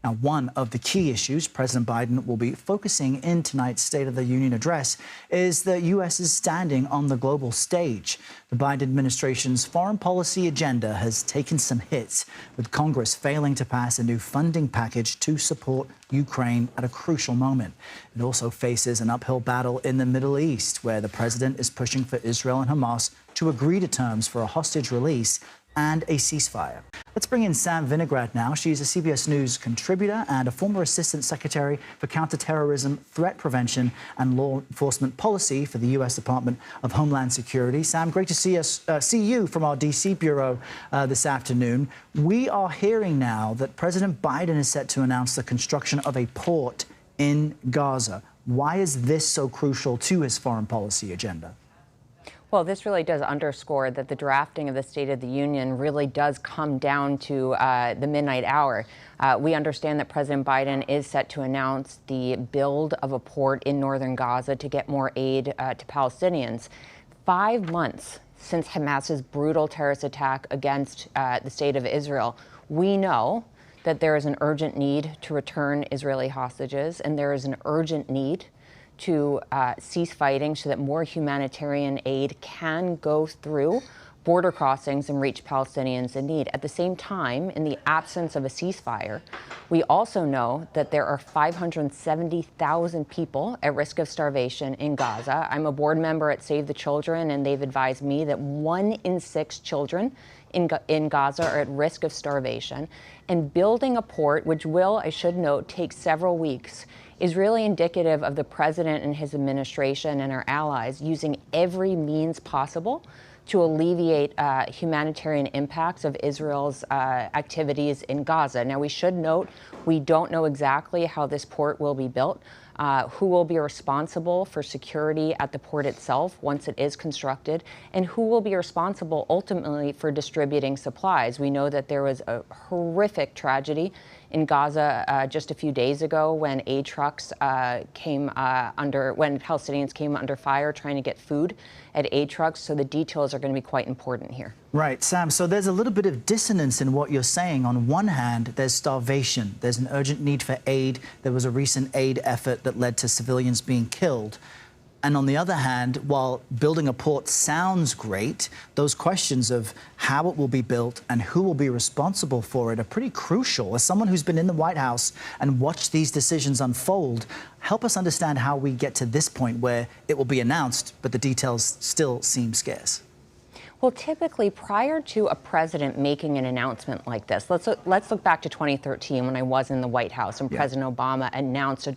Now, one of the key issues President Biden will be focusing in tonight's State of the Union address is the U.S.'s standing on the global stage. The Biden administration's foreign policy agenda has taken some hits, with Congress failing to pass a new funding package to support Ukraine at a crucial moment. It also faces an uphill battle in the Middle East, where the president is pushing for Israel and Hamas to agree to terms for a hostage release and a ceasefire. Let's bring in Sam Vinograd now. She's a CBS News contributor and a former Assistant Secretary for Counterterrorism, Threat Prevention and Law Enforcement Policy for the U.S. Department of Homeland Security. Sam, great to see you from our D.C. bureau this afternoon. We are hearing now that President Biden is set to announce the construction of a port in Gaza. Why is this so crucial to his foreign policy agenda? Well, this really does underscore that the drafting of the State of the Union really does come down to the midnight hour. We understand that President Biden is set to announce the build of a port in northern Gaza to get more aid to Palestinians. 5 months since Hamas's brutal terrorist attack against the state of Israel, we know that there is an urgent need to return Israeli hostages, and there is an urgent need to cease fighting so that more humanitarian aid can go through border crossings and reach Palestinians in need. At the same time, in the absence of a ceasefire, we also know that there are 570,000 people at risk of starvation in Gaza. I'm a board member at Save the Children, and they've advised me that 1 in 6 children in Gaza are at risk of starvation. And building a port, which will, I should note, take several weeks, is really indicative of the president and his administration and our allies using every means possible to alleviate humanitarian impacts of Israel's activities in Gaza. Now, we should note, we don't know exactly how this port will be built, who will be responsible for security at the port itself once it is constructed, and who will be responsible ultimately for distributing supplies. We know that there was a horrific tragedy in Gaza just a few days ago when aid trucks when Palestinians came under fire trying to get food at aid trucks. So the details are going to be quite important here. Right, Sam. So there's a little bit of dissonance in what you're saying. On one hand, there's starvation. There's an urgent need for aid. There was a recent aid effort that led to civilians being killed. And on the other hand, while building a port sounds great, those questions of how it will be built and who will be responsible for it are pretty crucial. As someone who's been in the White House and watched these decisions unfold, help us understand how we get to this point where it will be announced, but the details still seem scarce. Well, typically, prior to a president making an announcement like this, let's look back to 2013 when I was in the White House and President Obama announced a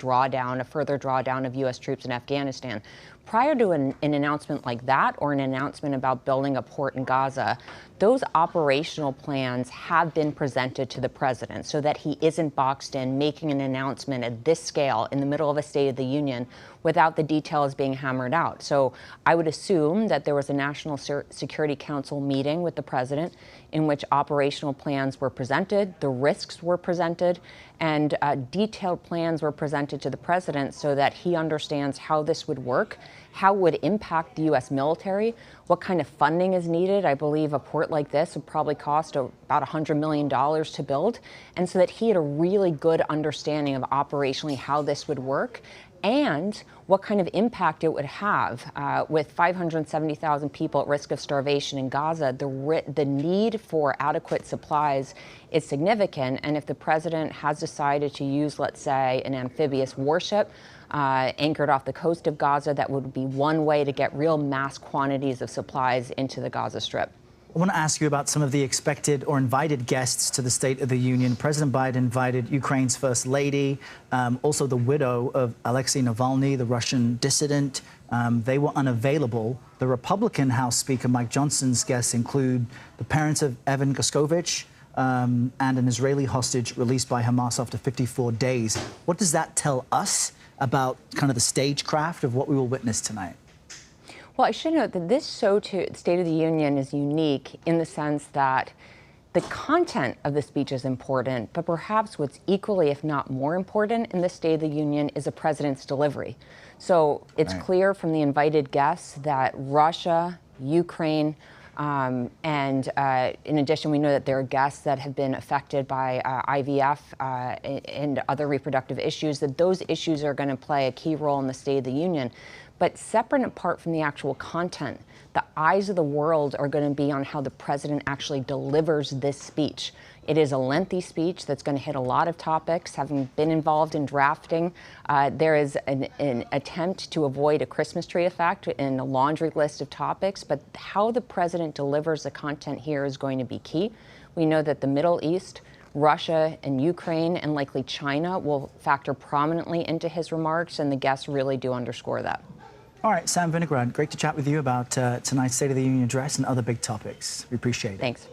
further drawdown of U.S. troops in Afghanistan. Prior to an announcement like that or an announcement about building a port in Gaza, those operational plans have been presented to the president so that he isn't boxed in making an announcement at this scale in the middle of a State of the Union without the details being hammered out. So I would assume that there was a National Security Council meeting with the president in which operational plans were presented, the risks were presented, and detailed plans were presented to the president so that he understands how this would work, how it would impact the U.S. military, what kind of funding is needed. I believe a port like this would probably cost about $100 million to build, and so that he had a really good understanding of operationally how this would work and what kind of impact it would have. With 570,000 people at risk of starvation in Gaza, the need for adequate supplies is significant. And if the president has decided to use, let's say, an amphibious warship anchored off the coast of Gaza, that would be one way to get real mass quantities of supplies into the Gaza Strip. I want to ask you about some of the expected or invited guests to the State of the Union. President Biden invited Ukraine's First Lady, also the widow of Alexei Navalny, the Russian dissident. They were unavailable. The Republican House Speaker Mike Johnson's guests include the parents of Evan Goskovich and an Israeli hostage released by Hamas after 54 days. What does that tell us about kind of the stagecraft of what we will witness tonight? Well, I should note that this State of the Union is unique in the sense that the content of the speech is important, but perhaps what's equally, if not more important in the State of the Union is the president's delivery. So it's clear from the invited guests that Russia, Ukraine, In addition, we know that there are guests that have been affected by IVF and other reproductive issues, that those issues are going to play a key role in the State of the Union. But separate and apart from the actual content, the eyes of the world are going to be on how the president actually delivers this speech. It is a lengthy speech that's going to hit a lot of topics. Having been involved in drafting, there is an attempt to avoid a Christmas tree effect in a laundry list of topics, but how the president delivers the content here is going to be key. We know that the Middle East, Russia and Ukraine, and likely China will factor prominently into his remarks, and the guests really do underscore that. All right, Sam Vinograd, great to chat with you about tonight's State of the Union address and other big topics. We appreciate it. Thanks.